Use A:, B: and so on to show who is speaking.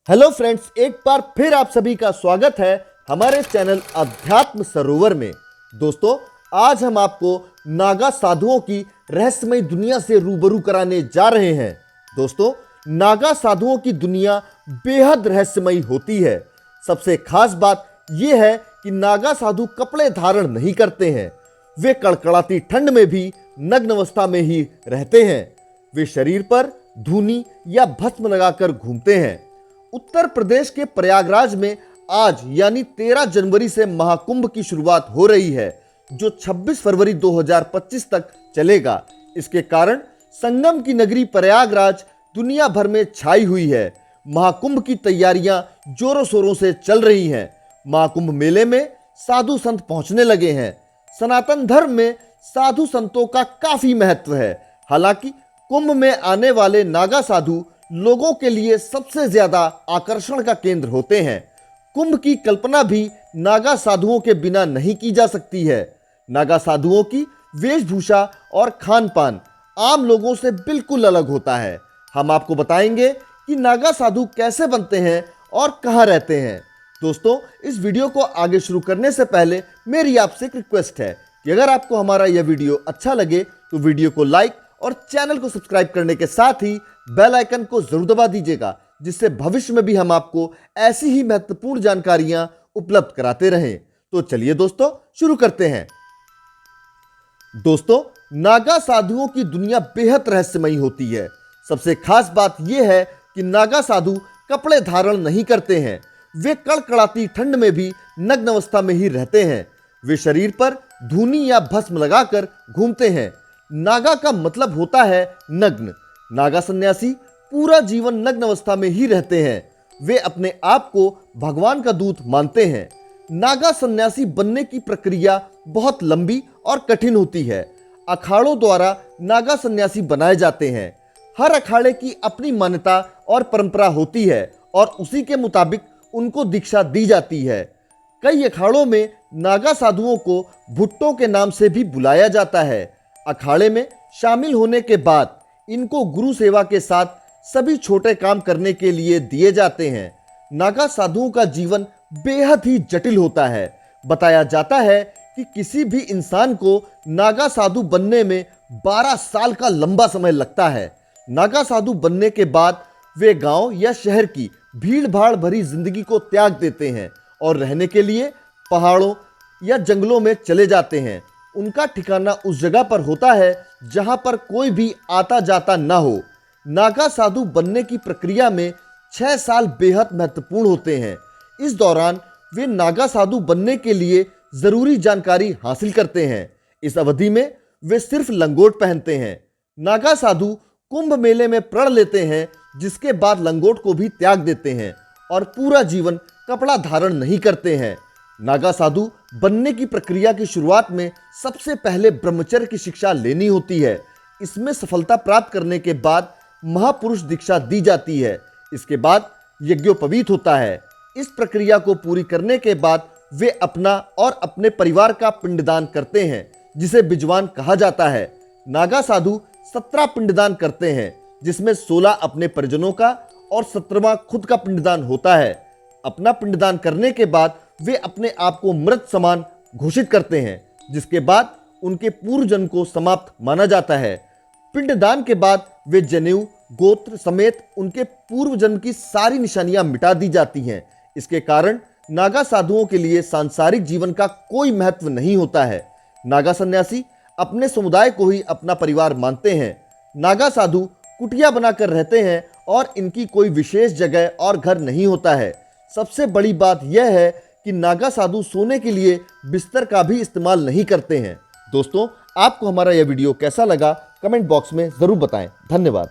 A: Hello friends, एक बार फिर आप सभी का स्वागत है हमारे चैनल अध्यात्म सरोवर में। दोस्तों, आज हम आपको नागा साधुओं की रहस्यमय दुनिया से रूबरू कराने जा रहे हैं। दोस्तों, नागा साधुओं की दुनिया बेहद रहस्यमयी होती है। सबसे खास बात यह है कि नागा साधु कपड़े धारण नहीं करते हैं। वे कड़कड़ाती ठंड में भी नग्न अवस्था में ही रहते हैं। वे शरीर पर धूनी या भस्म लगाकर घूमते हैं। उत्तर प्रदेश के प्रयागराज में आज यानी 13 जनवरी से महाकुंभ की शुरुआत हो रही है, जो 26 फरवरी 2025 तक चलेगा। इसके कारण संगम की नगरी प्रयागराज दुनिया भर में छाई हुई है। महाकुंभ की तैयारियां जोरों शोरों से चल रही हैं। महाकुंभ मेले में साधु संत पहुंचने लगे हैं। सनातन धर्म में साधु संतों का काफी महत्व है। हालांकि कुंभ में आने वाले नागा साधु लोगों के लिए सबसे ज्यादा आकर्षण का केंद्र होते हैं। कुंभ की कल्पना भी नागा साधुओं के बिना नहीं की जा सकती है। नागा साधुओं की वेशभूषा और खान पान आम लोगों से बिल्कुल अलग होता है। हम आपको बताएंगे कि नागा साधु कैसे बनते हैं और कहाँ रहते हैं। दोस्तों, इस वीडियो को आगे शुरू करने से पहले मेरी आपसे एक रिक्वेस्ट है कि अगर आपको हमारा यह वीडियो अच्छा लगे तो वीडियो को लाइक और चैनल को सब्सक्राइब करने के साथ ही बेल आइकन को जरूर दबा दीजिएगा, जिससे भविष्य में भी हम आपको ऐसी ही महत्वपूर्ण जानकारियां उपलब्ध कराते रहें। तो चलिए दोस्तों, शुरू करते हैं। दोस्तों, नागा साधुओं की दुनिया बेहद रहस्यमयी होती है। सबसे खास बात यह है कि नागा साधु कपड़े धारण नहीं करते हैं। वे कड़कड़ाती ठंड में भी नग्न अवस्था में ही रहते हैं। वे शरीर पर धूनी या भस्म लगाकर घूमते हैं। नागा का मतलब होता है नग्न। नागा सन्यासी पूरा जीवन नग्न अवस्था में ही रहते हैं। वे अपने आप को भगवान का दूत मानते हैं। नागा सन्यासी बनने की प्रक्रिया बहुत लंबी और कठिन होती है। अखाड़ों द्वारा नागा सन्यासी बनाए जाते हैं। हर अखाड़े की अपनी मान्यता और परंपरा होती है और उसी के मुताबिक उनको दीक्षा दी जाती है। कई अखाड़ों में नागा साधुओं को भुट्टो के नाम से भी बुलाया जाता है। अखाड़े में शामिल होने के बाद इनको गुरु सेवा के साथ सभी छोटे काम करने के लिए दिए जाते हैं। नागा साधुओं का जीवन बेहद ही जटिल होता है। बताया जाता है कि किसी भी इंसान को नागा साधु बनने में 12 साल का लंबा समय लगता है। नागा साधु बनने के बाद वे गांव या शहर की भीड़ भाड़ भरी जिंदगी को त्याग देते हैं और रहने के लिए पहाड़ों या जंगलों में चले जाते हैं। उनका ठिकाना उस जगह पर होता है जहां पर कोई भी आता जाता ना हो। नागा साधु बनने की प्रक्रिया में 6 साल बेहद महत्वपूर्ण होते हैं। इस दौरान वे नागा साधु बनने के लिए जरूरी जानकारी हासिल करते हैं। इस अवधि में वे सिर्फ लंगोट पहनते हैं। नागा साधु कुंभ मेले में प्रण लेते हैं, जिसके बाद लंगोट को भी त्याग देते हैं और पूरा जीवन कपड़ा धारण नहीं करते हैं। नागा साधु बनने की प्रक्रिया की शुरुआत में सबसे पहले ब्रह्मचर्य की शिक्षा लेनी होती है। इसमें सफलता प्राप्त करने के बाद महापुरुष दीक्षा दी जाती है। इसके बाद यज्ञोपवीत होता है। इस प्रक्रिया को पूरी करने के बाद वे अपना और अपने परिवार का पिंडदान करते हैं, जिसे बिजवान कहा जाता है। नागा साधु 17 पिंडदान करते हैं, जिसमें 16 अपने परिजनों का और 17वां खुद का पिंडदान होता है। अपना पिंडदान करने के बाद वे अपने आप को मृत समान घोषित करते हैं, जिसके बाद उनके पूर्व जन्म को समाप्त माना जाता है। पिंडदान के बाद वे जनेऊ, गोत्र समेत उनके पूर्व जन्म की सारी निशानियां मिटा दी जाती हैं। इसके कारण नागा साधुओं के लिए सांसारिक जीवन का कोई महत्व नहीं होता है। नागा सन्यासी अपने समुदाय को ही अपना परिवार मानते हैं। नागा साधु कुटिया बनाकर रहते हैं और इनकी कोई विशेष जगह और घर नहीं होता है। सबसे बड़ी बात यह है कि नागा साधु सोने के लिए बिस्तर का भी इस्तेमाल नहीं करते हैं। दोस्तों, आपको हमारा यह वीडियो कैसा लगा कमेंट बॉक्स में जरूर बताएं। धन्यवाद।